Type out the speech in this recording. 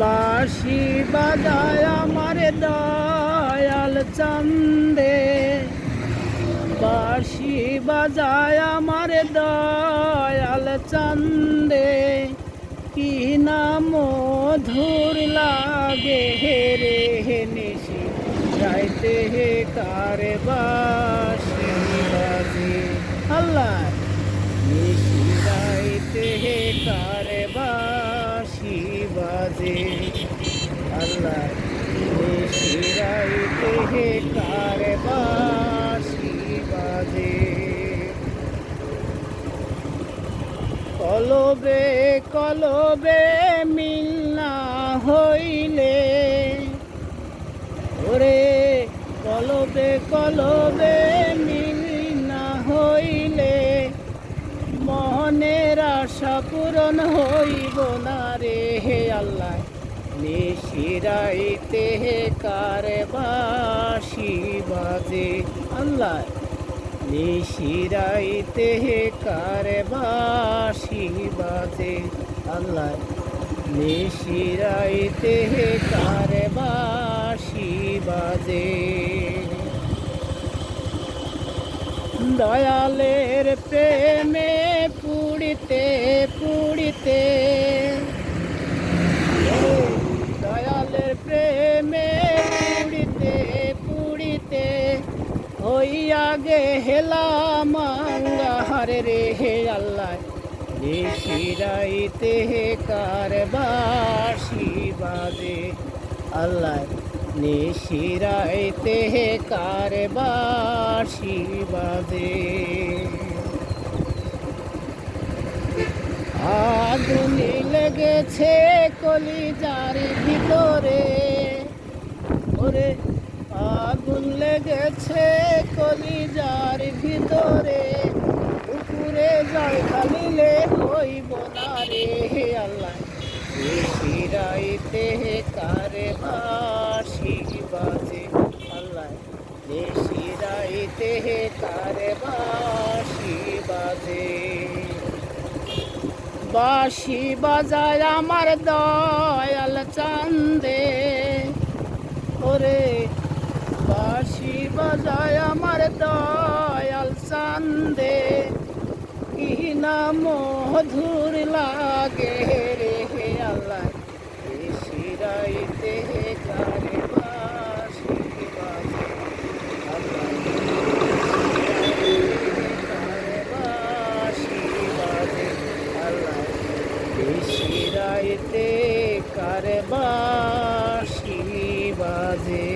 বাঁশি বাজায় আমার দয়াল চান্দে, বাঁশি বাজায় আমার দয়াল চান্দে, কি না মধুর লাগে রে নিশি রাইতে কারে বাঁশি বাজে। আল্লাহ নিশি রাইতে কারে বাঁশি বাজে। আল্লাহ নিশি রাইতে কারে বাঁশি বাজে। কলবে কলবে মিল না হইলে, ওরে কলবে কলবে মিল না হইলে, মনের আশা পূরণ হইব না রে আল্লাহ। নিশি রাইতে কারে বাঁশি বাজে। আল্লাহ নিশি রাইতে কারে বাঁশি বাজে। আল্লাহ নিশি রাইতে কারে বাঁশি বাজে। দয়ালের প্রেমে পুড়িতে পুড়িতে, দয়ালের প্রেমে পুড়িতে পুড়িতে, হইয়া গেলাম আঙ্গার রে আল্লাহ। নিশি রাইতে কারে বাঁশি বাজে। আল্লাহ নিশি রাইতে কারে বাঁশি বাজে। আগুন লেগেছে কলিজার ভিতরে, ওরে আগুন লেগেছে কলিজার ভিতরে, উপরে জল ঢালিলে হইব না রে আল্লাহ। নিশি রাইতে কারে বাঁশি বাজে। আল্লাহ নিশি রাইতে কারে বাঁশি বাজে। বাঁশি বাজায় আমার দয়াল চান্দে, ওরে বাঁশি বাজায় আমার দয়াল চান্দে, কি না মধুর লাগে রে আল্লাহ। নিশি রাইতে কারে বাঁশি বাজে। আল্লাহ কারে বাঁশি বাজে। আল্লাহ নিশি রাইতে কারে বাঁশি বাজে।